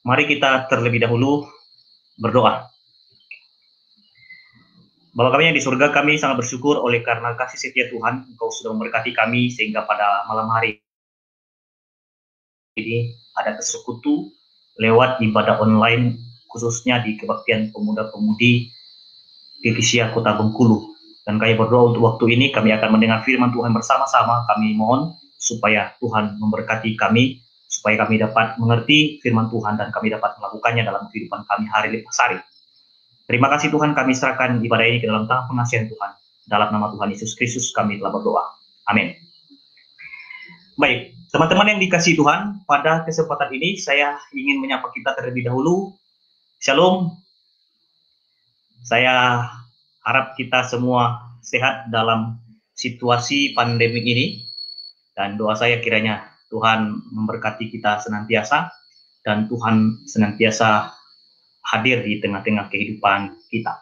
Mari kita terlebih dahulu berdoa. Bapa kami yang di surga, kami sangat bersyukur oleh karena kasih setia Tuhan, Engkau sudah memberkati kami sehingga pada malam hari ini ada kesekutu lewat ibadah online, khususnya di Kebaktian Pemuda-Pemudi Divisia Kota Bengkulu. Dan kami berdoa untuk waktu ini, kami akan mendengar firman Tuhan bersama-sama. Kami mohon supaya Tuhan memberkati kami, supaya kami dapat mengerti firman Tuhan dan kami dapat melakukannya dalam kehidupan kami hari lepas hari. Terima kasih Tuhan, kami serahkan ibadah ini ke dalam tangan pengasihan Tuhan. Dalam nama Tuhan Yesus Kristus kami telah berdoa. Amin. Baik, teman-teman yang dikasihi Tuhan, pada kesempatan ini saya ingin menyapa kita terlebih dahulu. Shalom. Saya harap kita semua sehat dalam situasi pandemi ini. Dan doa saya kiranya Tuhan memberkati kita senantiasa dan Tuhan senantiasa hadir di tengah-tengah kehidupan kita.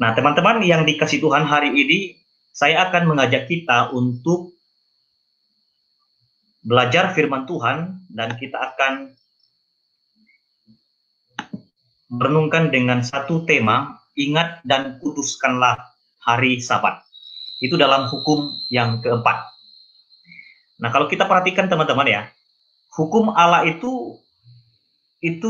Nah, teman-teman yang dikasihi Tuhan, hari ini saya akan mengajak kita untuk belajar firman Tuhan dan kita akan merenungkan dengan satu tema, ingat dan kuduskanlah hari Sabat. Itu dalam hukum yang keempat. Nah, kalau kita perhatikan teman-teman ya, hukum Allah itu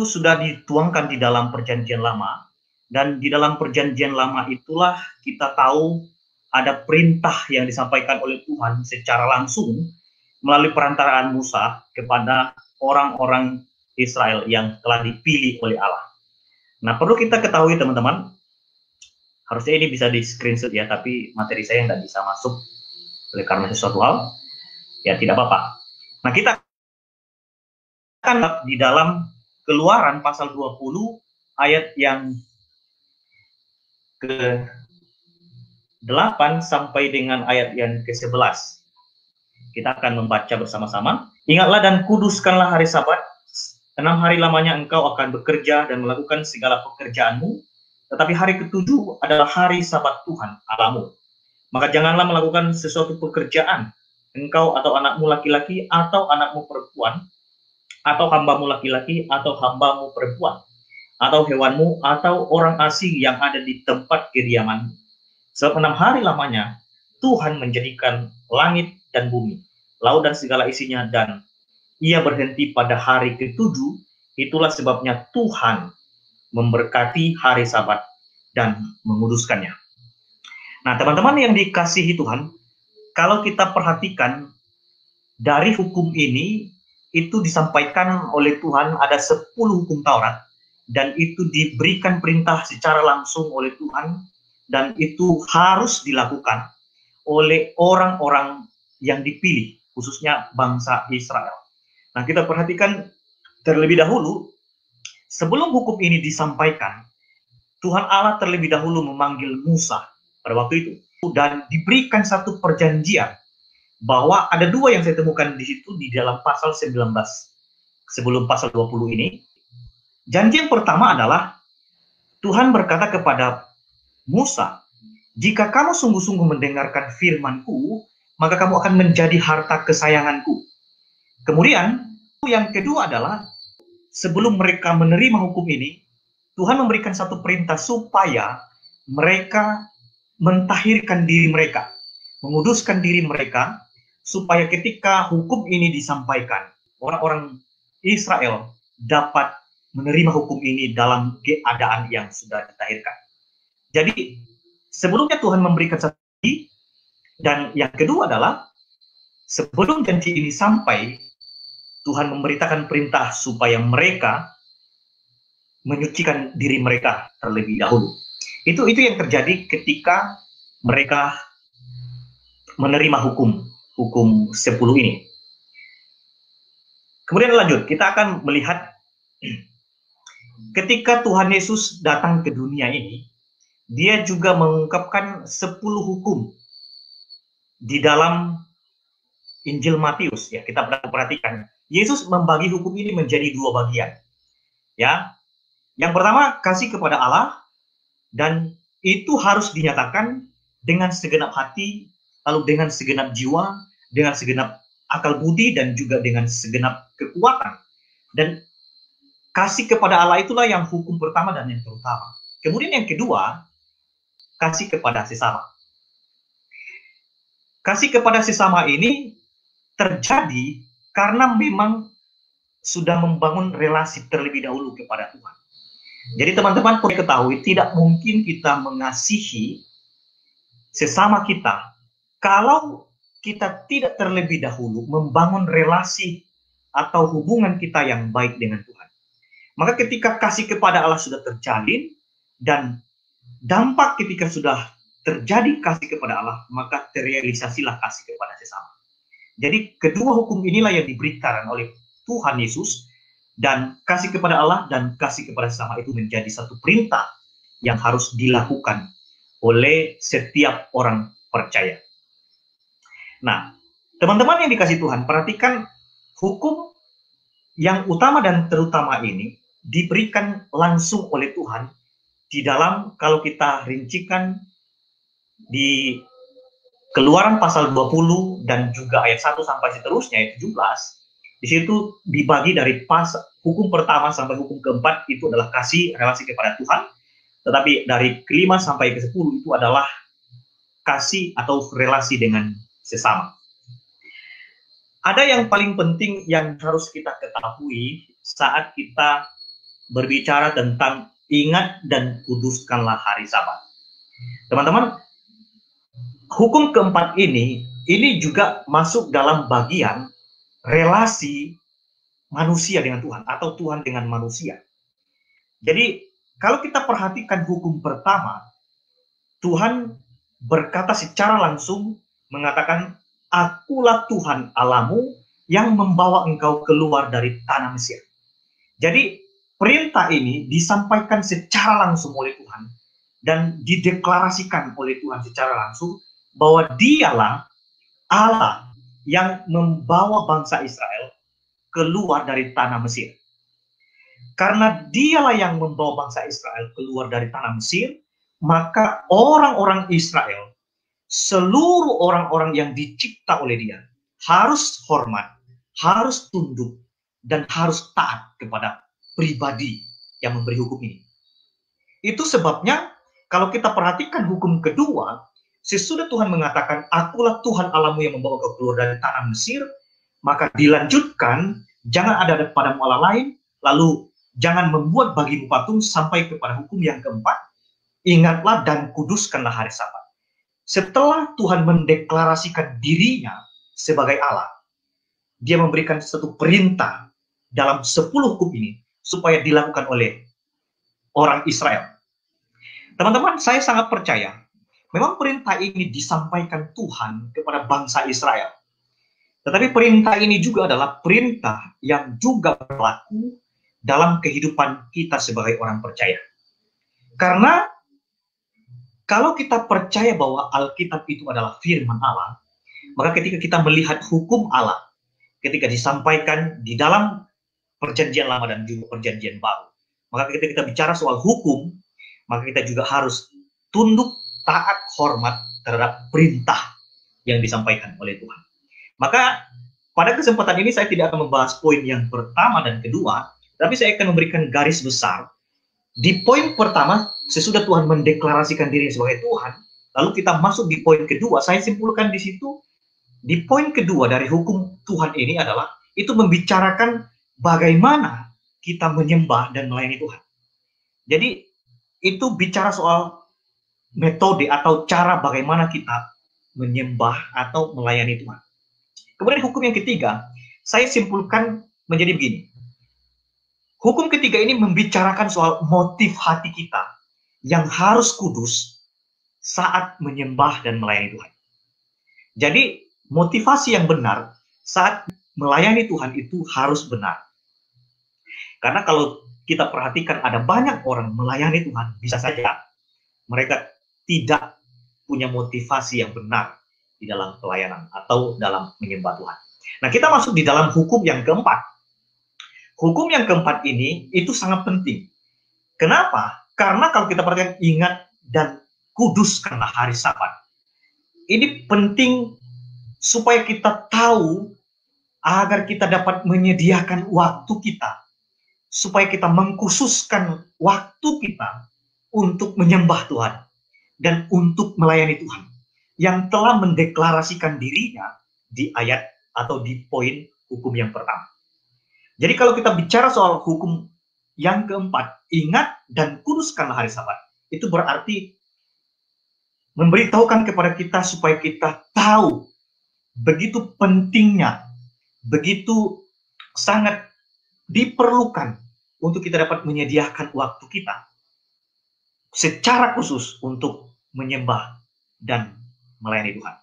sudah dituangkan di dalam perjanjian lama, dan di dalam perjanjian lama itulah kita tahu ada perintah yang disampaikan oleh Tuhan secara langsung melalui perantaraan Musa kepada orang-orang Israel yang telah dipilih oleh Allah. Nah, perlu kita ketahui teman-teman, harusnya ini bisa di screenshot ya, tapi materi saya tidak bisa masuk oleh karena sesuatu hal, ya tidak apa-apa. Nah, kita akan di dalam Keluaran pasal 20 ayat yang ke-8 sampai dengan ayat yang ke-11. Kita akan membaca bersama-sama. Ingatlah dan kuduskanlah hari Sabat. 6 hari lamanya engkau akan bekerja dan melakukan segala pekerjaanmu. Tetapi hari ke-7 adalah hari Sabat Tuhan Allahmu. Maka janganlah melakukan sesuatu pekerjaan, engkau atau anakmu laki-laki atau anakmu perempuan, atau hambamu laki-laki atau hambamu perempuan, atau hewanmu atau orang asing yang ada di tempat kediamanmu. Sebab 6 hari lamanya Tuhan menjadikan langit dan bumi, laut dan segala isinya, dan ia berhenti pada hari ke-7. Itulah sebabnya Tuhan memberkati hari Sabat dan menguduskannya. Nah, teman-teman yang dikasihi Tuhan, kalau kita perhatikan dari hukum ini, itu disampaikan oleh Tuhan ada 10 hukum Taurat, dan itu diberikan perintah secara langsung oleh Tuhan, dan itu harus dilakukan oleh orang-orang yang dipilih, khususnya bangsa Israel. Nah, kita perhatikan terlebih dahulu, sebelum hukum ini disampaikan, Tuhan Allah terlebih dahulu memanggil Musa pada waktu itu, dan diberikan satu perjanjian bahwa ada 2 yang saya temukan di situ di dalam pasal 19 sebelum pasal 20 ini. Janji yang pertama adalah Tuhan berkata kepada Musa, jika kamu sungguh-sungguh mendengarkan firman-Ku, maka kamu akan menjadi harta kesayangan-Ku. Kemudian yang kedua adalah sebelum mereka menerima hukum ini, Tuhan memberikan satu perintah supaya mereka mentahirkan diri mereka, menguduskan diri mereka, supaya ketika hukum ini disampaikan, orang-orang Israel dapat menerima hukum ini dalam keadaan yang sudah ditahirkan. Jadi, sebelumnya Tuhan memberikan satu janji, dan yang kedua adalah, sebelum janji ini sampai, Tuhan memberitakan perintah supaya mereka menyucikan diri mereka terlebih dahulu. Itu yang terjadi ketika mereka menerima hukum 10 ini. Kemudian lanjut, kita akan melihat ketika Tuhan Yesus datang ke dunia ini, dia juga mengungkapkan 10 hukum di dalam Injil Matius. Ya, kita perhatikan, Yesus membagi hukum ini menjadi 2 bagian. Ya, yang pertama kasih kepada Allah, dan itu harus dinyatakan dengan segenap hati, lalu dengan segenap jiwa, dengan segenap akal budi, dan juga dengan segenap kekuatan. Dan kasih kepada Allah itulah yang hukum pertama dan yang terutama. Kemudian yang kedua, kasih kepada sesama. Kasih kepada sesama ini terjadi karena memang sudah membangun relasi terlebih dahulu kepada Tuhan. Jadi teman-teman perlu ketahui, tidak mungkin kita mengasihi sesama kita kalau kita tidak terlebih dahulu membangun relasi atau hubungan kita yang baik dengan Tuhan. Maka ketika kasih kepada Allah sudah terjalin, dan dampak ketika sudah terjadi kasih kepada Allah, maka terrealisasilah kasih kepada sesama. Jadi kedua hukum inilah yang diberikan oleh Tuhan Yesus, dan kasih kepada Allah dan kasih kepada sesama itu menjadi satu perintah yang harus dilakukan oleh setiap orang percaya. Nah, teman-teman yang dikasih Tuhan, perhatikan hukum yang utama dan terutama ini diberikan langsung oleh Tuhan di dalam, kalau kita rincikan di Keluaran pasal 20 dan juga ayat 1 sampai seterusnya, ayat 17, di situ dibagi dari hukum pertama sampai hukum keempat itu adalah kasih relasi kepada Tuhan, tetapi dari kelima sampai ke 10 itu adalah kasih atau relasi dengan sesama. Ada yang paling penting yang harus kita ketahui saat kita berbicara tentang ingat dan kuduskanlah hari Sabat. Teman-teman, hukum keempat ini juga masuk dalam bagian relasi manusia dengan Tuhan atau Tuhan dengan manusia. Jadi kalau kita perhatikan hukum pertama, Tuhan berkata secara langsung mengatakan, akulah Tuhan Allahmu yang membawa engkau keluar dari tanah Mesir. Jadi perintah ini disampaikan secara langsung oleh Tuhan dan dideklarasikan oleh Tuhan secara langsung bahwa dialah Allah yang membawa bangsa Israel keluar dari tanah Mesir. Karena dialah yang membawa bangsa Israel keluar dari tanah Mesir, maka orang-orang Israel, seluruh orang-orang yang dicipta oleh dia, harus hormat, harus tunduk, dan harus taat kepada pribadi yang memberi hukum ini. Itu sebabnya kalau kita perhatikan hukum kedua, sesudah Tuhan mengatakan, akulah Tuhan Allahmu yang membawa kau keluar dari tanah Mesir, maka dilanjutkan, jangan ada padamu Allah lain, lalu jangan membuat bagimu patung, sampai kepada hukum yang keempat, ingatlah dan kuduskanlah hari Sabat. Setelah Tuhan mendeklarasikan dirinya sebagai Allah, dia memberikan satu perintah dalam 10 hukum ini, supaya dilakukan oleh orang Israel. Teman-teman, saya sangat percaya, memang perintah ini disampaikan Tuhan kepada bangsa Israel. Tetapi perintah ini juga adalah perintah yang juga berlaku dalam kehidupan kita sebagai orang percaya. Karena kalau kita percaya bahwa Alkitab itu adalah firman Allah, maka ketika kita melihat hukum Allah, ketika disampaikan di dalam perjanjian lama dan juga perjanjian baru, maka ketika kita bicara soal hukum, maka kita juga harus tunduk, taat, hormat terhadap perintah yang disampaikan oleh Tuhan. Maka pada kesempatan ini saya tidak akan membahas poin yang pertama dan kedua, tapi saya akan memberikan garis besar. Di poin pertama, sesudah Tuhan mendeklarasikan diri sebagai Tuhan, lalu kita masuk di poin kedua. Saya simpulkan di situ, di poin kedua dari hukum Tuhan ini adalah, itu membicarakan bagaimana kita menyembah dan melayani Tuhan. Jadi itu bicara soal metode atau cara bagaimana kita menyembah atau melayani Tuhan. Kemudian hukum yang ketiga, saya simpulkan menjadi begini. Hukum ketiga ini membicarakan soal motif hati kita yang harus kudus saat menyembah dan melayani Tuhan. Jadi motivasi yang benar saat melayani Tuhan itu harus benar. Karena kalau kita perhatikan ada banyak orang melayani Tuhan, bisa saja mereka tidak punya motivasi yang benar di dalam pelayanan atau dalam menyembah Tuhan. Nah, kita masuk di dalam hukum yang keempat. Hukum yang keempat ini itu sangat penting. Kenapa? Karena kalau kita perhatikan, ingat dan kuduskanlah hari Sabat. Ini penting supaya kita tahu, agar kita dapat menyediakan waktu kita supaya kita mengkhususkan waktu kita untuk menyembah Tuhan dan untuk melayani Tuhan yang telah mendeklarasikan dirinya di ayat atau di poin hukum yang pertama. Jadi kalau kita bicara soal hukum yang keempat, ingat dan kuduskanlah hari Sabat, itu berarti memberitahukan kepada kita supaya kita tahu begitu pentingnya, begitu sangat diperlukan untuk kita dapat menyediakan waktu kita secara khusus untuk menyembah dan melayani Tuhan.